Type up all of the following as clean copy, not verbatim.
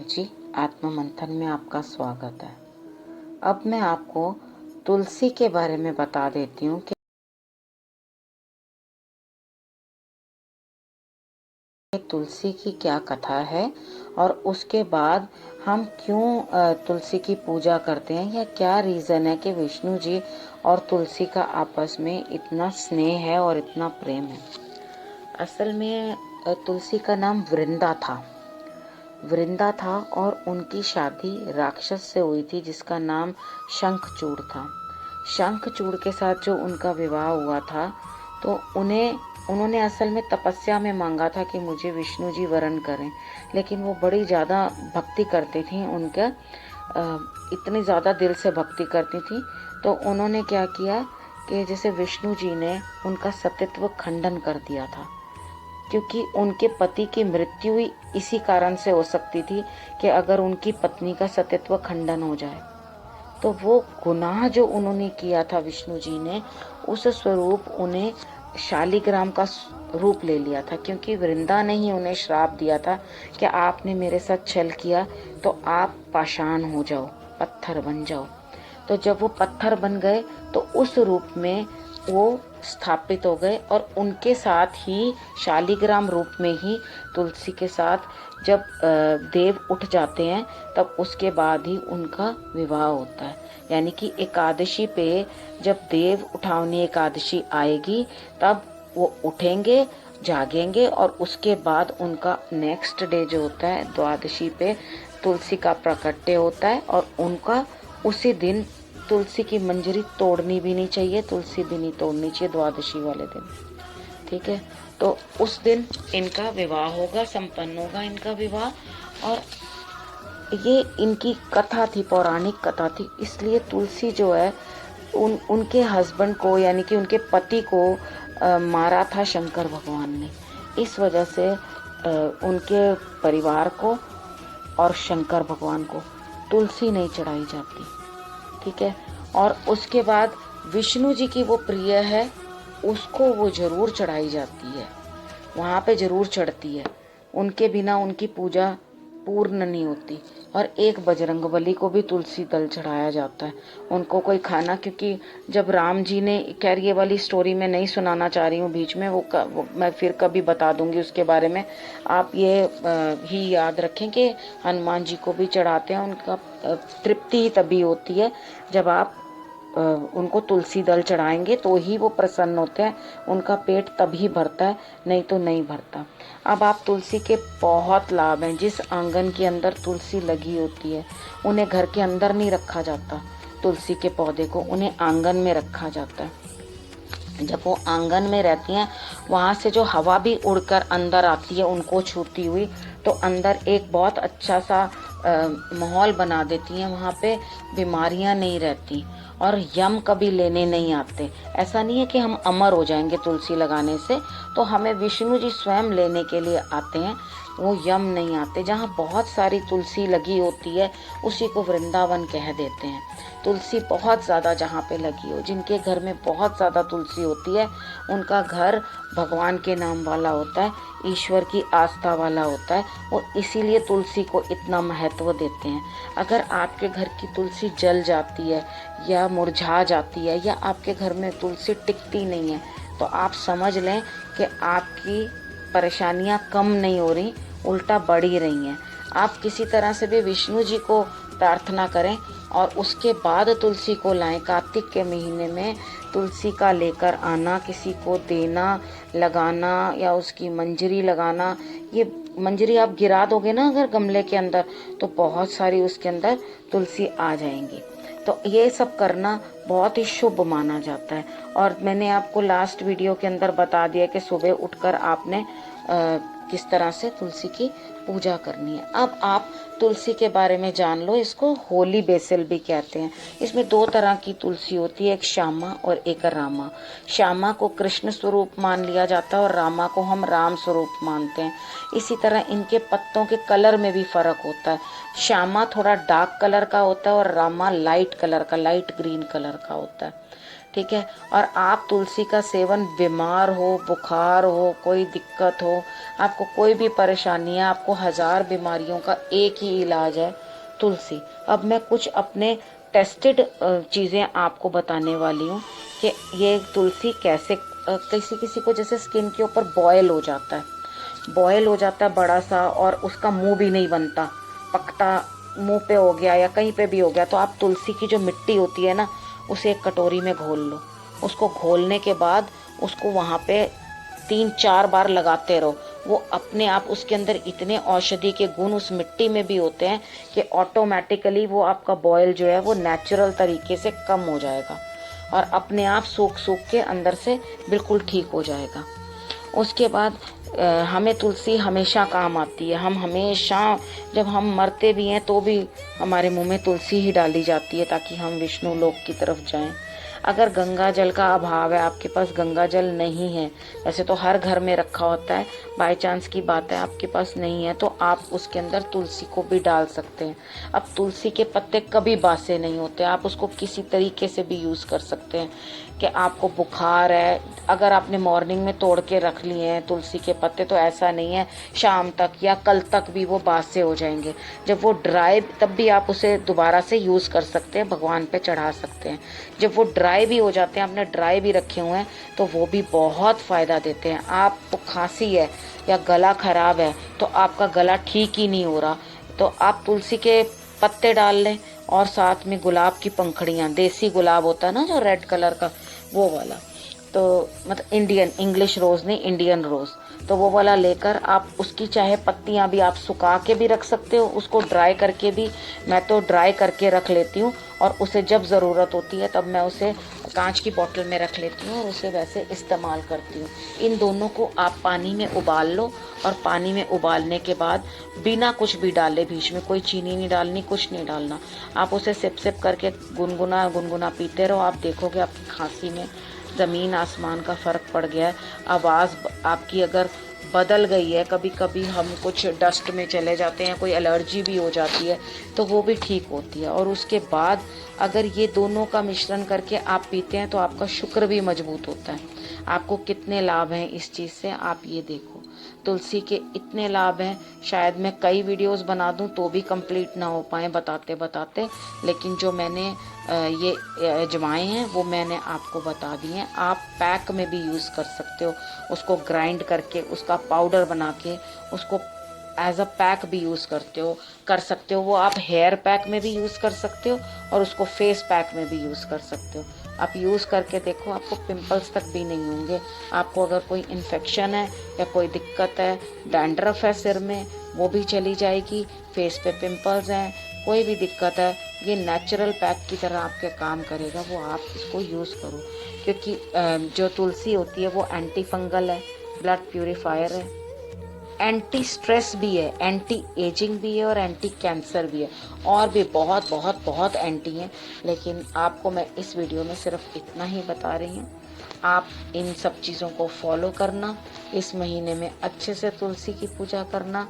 जी, आत्म मंथन में आपका स्वागत है। अब मैं आपको तुलसी के बारे में बता देती हूँ कि तुलसी की क्या कथा है और उसके बाद हम क्यों तुलसी की पूजा करते हैं या क्या रीज़न है कि विष्णु जी और तुलसी का आपस में इतना स्नेह है और इतना प्रेम है। असल में तुलसी का नाम वृंदा था और उनकी शादी राक्षस से हुई थी जिसका नाम शंखचूड़ था। शंखचूड़ के साथ जो उनका विवाह हुआ था तो उन्होंने असल में तपस्या में मांगा था कि मुझे विष्णु जी वरण करें, लेकिन वो बड़ी ज़्यादा भक्ति करती थी, उनका इतनी ज़्यादा दिल से भक्ति करती थी। तो उन्होंने क्या किया कि जैसे विष्णु जी ने उनका सतीत्व खंडन कर दिया था, क्योंकि उनके पति की मृत्यु हुई इसी कारण से हो सकती थी कि अगर उनकी पत्नी का सतीत्व खंडन हो जाए तो वो गुनाह जो उन्होंने किया था विष्णु जी ने, उस स्वरूप उन्हें शालिग्राम का रूप ले लिया था, क्योंकि वृंदा ने ही उन्हें श्राप दिया था कि आपने मेरे साथ छल किया तो आप पाषाण हो जाओ, पत्थर बन जाओ। तो जब वो पत्थर बन गए तो उस रूप में वो स्थापित हो गए और उनके साथ ही शालिग्राम रूप में ही तुलसी के साथ जब देव उठ जाते हैं तब उसके बाद ही उनका विवाह होता है। यानी कि एकादशी पे जब देव उठावनी एकादशी आएगी तब वो उठेंगे, जागेंगे और उसके बाद उनका नेक्स्ट डे जो होता है द्वादशी पे तुलसी का प्राकट्य होता है और उनका उसी दिन तुलसी की मंजरी तोड़नी भी नहीं चाहिए, तुलसी भी नहीं तोड़नी चाहिए द्वादशी वाले दिन। ठीक है, तो उस दिन इनका विवाह होगा, संपन्न होगा इनका विवाह। और ये इनकी कथा थी, पौराणिक कथा थी। इसलिए तुलसी जो है उनके हस्बैंड को यानी कि उनके पति को मारा था शंकर भगवान ने। इस वजह से उनके परिवार को और शंकर भगवान को तुलसी नहीं चढ़ाई जाती। ठीक है, और उसके बाद विष्णु जी की वो प्रिय है, उसको वो जरूर चढ़ाई जाती है, वहाँ पे जरूर चढ़ती है। उनके बिना उनकी पूजा पूर्ण नहीं होती। और एक बजरंगबली को भी तुलसी दल चढ़ाया जाता है, उनको कोई खाना, क्योंकि जब राम जी ने, खैर ये वाली स्टोरी मैं नहीं सुनाना चाह रही हूँ बीच में, वो मैं फिर कभी बता दूंगी उसके बारे में। आप ये ही याद रखें कि हनुमान जी को भी चढ़ाते हैं, उनका तृप्ति ही तभी होती है जब आप उनको तुलसी दल चढ़ाएंगे तो ही वो प्रसन्न होते हैं, उनका पेट तभी भरता है, नहीं तो नहीं भरता। अब आप तुलसी के बहुत लाभ हैं। जिस आंगन के अंदर तुलसी लगी होती है उन्हें घर के अंदर नहीं रखा जाता, तुलसी के पौधे को उन्हें आंगन में रखा जाता है। जब वो आंगन में रहती हैं वहाँ से जो हवा भी उड़कर अंदर आती है उनको छूती हुई, तो अंदर एक बहुत अच्छा सा माहौल बना देती हैं, वहाँ पे बीमारियाँ नहीं रहती और यम कभी लेने नहीं आते। ऐसा नहीं है कि हम अमर हो जाएंगे तुलसी लगाने से, तो हमें विष्णु जी स्वयं लेने के लिए आते हैं, वो यम नहीं आते। जहाँ बहुत सारी तुलसी लगी होती है उसी को वृंदावन कह देते हैं। तुलसी बहुत ज़्यादा जहाँ पे लगी हो, जिनके घर में बहुत ज़्यादा तुलसी होती है उनका घर भगवान के नाम वाला होता है, ईश्वर की आस्था वाला होता है, और इसीलिए तुलसी को इतना महत्व देते हैं। अगर आपके घर की तुलसी जल जाती है या मुरझा जाती है या आपके घर में तुलसी टिकती नहीं है तो आप समझ लें कि आपकी परेशानियां कम नहीं हो रही, उल्टा बढ़ ही रही हैं। आप किसी तरह से भी विष्णु जी को प्रार्थना करें और उसके बाद तुलसी को लाएं। कार्तिक के महीने में तुलसी का लेकर आना, किसी को देना, लगाना या उसकी मंजरी लगाना। ये मंजरी आप गिरा दोगे ना अगर गमले के अंदर तो बहुत सारी उसके अंदर तुलसी आ जाएंगी। तो ये सब करना बहुत ही शुभ माना जाता है। और मैंने आपको लास्ट वीडियो के अंदर बता दिया कि सुबह उठकर आपने किस तरह से तुलसी की पूजा करनी है। अब आप तुलसी के बारे में जान लो, इसको होली बेसिल भी कहते हैं। इसमें दो तरह की तुलसी होती है, एक श्यामा और एक रामा। श्यामा को कृष्ण स्वरूप मान लिया जाता है और रामा को हम राम स्वरूप मानते हैं। इसी तरह इनके पत्तों के कलर में भी फर्क होता है। श्यामा थोड़ा डार्क कलर का होता है और रामा लाइट कलर का, लाइट ग्रीन कलर का होता है। ठीक है। और आप तुलसी का सेवन, बीमार हो, बुखार हो, कोई दिक्कत हो, आपको कोई भी परेशानी है, आपको 1000 बीमारियों का एक ही इलाज है, तुलसी। अब मैं कुछ अपने टेस्टेड चीज़ें आपको बताने वाली हूँ कि ये तुलसी कैसे, किसी किसी को जैसे स्किन के ऊपर बॉयल हो जाता है, बॉयल हो जाता है बड़ा सा, और उसका मुंह भी नहीं बनता, पकता मुंह पे हो गया या कहीं पे भी हो गया, तो आप तुलसी की जो मिट्टी होती है ना, उसे एक कटोरी में घोल लो। उसको घोलने के बाद उसको वहाँ पे 3-4 बार लगाते रहो। वो अपने आप, उसके अंदर इतने औषधि के गुण उस मिट्टी में भी होते हैं कि ऑटोमेटिकली वो आपका बॉयल जो है वो नेचुरल तरीके से कम हो जाएगा और अपने आप सूख सूख के अंदर से बिल्कुल ठीक हो जाएगा। उसके बाद हमें तुलसी हमेशा काम आती है। हम हमेशा, जब हम मरते भी हैं तो भी हमारे मुंह में तुलसी ही डाली जाती है ताकि हम विष्णु लोक की तरफ जाएं। अगर गंगा जल का अभाव है, आपके पास गंगा जल नहीं है, वैसे तो हर घर में रखा होता है, बाय चांस की बात है आपके पास नहीं है, तो आप उसके अंदर तुलसी को भी डाल सकते हैं। अब तुलसी के पत्ते कभी बासे नहीं होते, आप उसको किसी तरीके से भी यूज़ कर सकते हैं। कि आपको बुखार है, अगर आपने मॉर्निंग में तोड़ के रख लिए हैं तुलसी के पत्ते, तो ऐसा नहीं है शाम तक या कल तक भी वो बासे हो जाएंगे। जब वो ड्राई, तब भी आप उसे दोबारा से यूज़ कर सकते हैं, भगवान पे चढ़ा सकते हैं। जब वो ड्राई भी हो जाते हैं, आपने ड्राई भी रखे हुए हैं, तो वो भी बहुत फ़ायदा देते हैं। आपको खांसी है या गला खराब है, तो आपका गला ठीक ही नहीं हो रहा, तो आप तुलसी के पत्ते डाल लें और साथ में गुलाब की पंखड़ियाँ, देसी गुलाब होता है ना जो रेड कलर का, वो वाला, तो मतलब इंडियन, इंग्लिश रोज़ नहीं, इंडियन रोज़, तो वो वाला लेकर आप उसकी चाहे पत्तियां भी आप सुखा के भी रख सकते हो, उसको ड्राई करके भी, मैं तो ड्राई करके रख लेती हूँ और उसे जब ज़रूरत होती है तब मैं उसे कांच की बोतल में रख लेती हूँ और उसे वैसे इस्तेमाल करती हूँ। इन दोनों को आप पानी में उबाल लो और पानी में उबालने के बाद बिना कुछ भी डाले, बीच में कोई चीनी नहीं डालनी, कुछ नहीं डालना, आप उसे सिप सिप करके गुनगुना गुनगुना पीते रहो। आप देखोगे आपकी खांसी में ज़मीन आसमान का फ़र्क पड़ गया है। आवाज़ आपकी अगर बदल गई है, कभी कभी हम कुछ डस्ट में चले जाते हैं, कोई एलर्जी भी हो जाती है, तो वो भी ठीक होती है। और उसके बाद अगर ये दोनों का मिश्रण करके आप पीते हैं तो आपका शुक्र भी मजबूत होता है। आपको कितने लाभ हैं इस चीज़ से, आप ये देखो। तुलसी के इतने लाभ हैं, शायद मैं कई वीडियोस बना दूं तो भी कंप्लीट ना हो पाए बताते बताते, लेकिन जो मैंने ये अजमाए हैं वो मैंने आपको बता दिए हैं। आप पैक में भी यूज़ कर सकते हो, उसको ग्राइंड करके उसका पाउडर बना के उसको एज अ पैक भी यूज़ कर सकते हो। वो आप हेयर पैक में भी यूज़ कर सकते हो और उसको फेस पैक में भी यूज़ कर सकते हो। आप यूज़ करके देखो, आपको पिंपल्स तक भी नहीं होंगे। आपको अगर कोई इन्फेक्शन है या कोई दिक्कत है, डैंड्रफ है सिर में, वो भी चली जाएगी। फेस पे पिंपल्स हैं, कोई भी दिक्कत है, ये नेचुरल पैक की तरह आपके काम करेगा। वो आप इसको यूज़ करो, क्योंकि जो तुलसी होती है वो एंटी फंगल है, ब्लड प्यूरिफायर है, एंटी स्ट्रेस भी है, एंटी एजिंग भी है और एंटी कैंसर भी है, और भी बहुत बहुत बहुत एंटी हैं। लेकिन आपको मैं इस वीडियो में सिर्फ इतना ही बता रही हूँ। आप इन सब चीज़ों को फॉलो करना, इस महीने में अच्छे से तुलसी की पूजा करना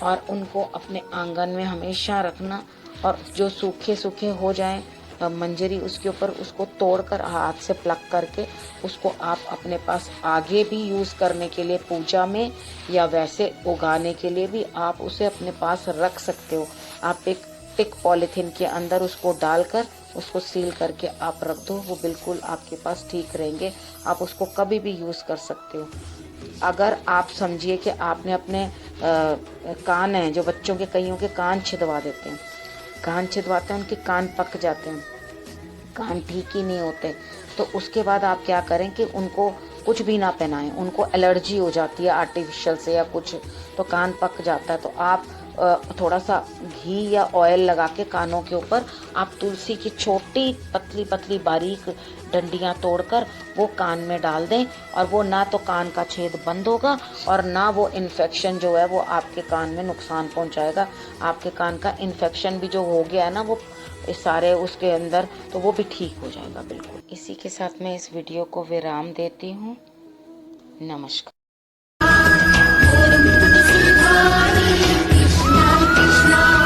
और उनको अपने आंगन में हमेशा रखना। और जो सूखे सूखे हो जाएं मंजरी, उसके ऊपर उसको तोड़कर हाथ से प्लग करके उसको आप अपने पास आगे भी यूज़ करने के लिए पूजा में या वैसे उगाने के लिए भी आप उसे अपने पास रख सकते हो। आप एक टिक पॉलीथीन के अंदर उसको डालकर उसको सील करके आप रख दो, वो बिल्कुल आपके पास ठीक रहेंगे। आप उसको कभी भी यूज़ कर सकते हो। अगर आप समझिए कि आपने अपने कान हैं, जो बच्चों के कईयों के कान छिदवा देते हैं, कान छिदवाते हैं, उनके कान पक जाते हैं, कान ठीक ही नहीं होते, तो उसके बाद आप क्या करें कि उनको कुछ भी ना पहनाएं, उनको एलर्जी हो जाती है आर्टिफिशियल से या कुछ, तो कान पक जाता है। तो आप थोड़ा सा घी या ऑयल लगा के कानों के ऊपर आप तुलसी की छोटी पतली पतली बारीक डंडियां तोड़कर वो कान में डाल दें, और वो ना तो कान का छेद बंद होगा और ना वो इन्फेक्शन जो है वो आपके कान में नुकसान पहुंचाएगा। आपके कान का इन्फेक्शन भी जो हो गया है ना, वो इस सारे उसके अंदर, तो वो भी ठीक हो जाएगा बिल्कुल। इसी के साथ मैं इस वीडियो को विराम देती हूँ। नमस्कार। Krishna Krishna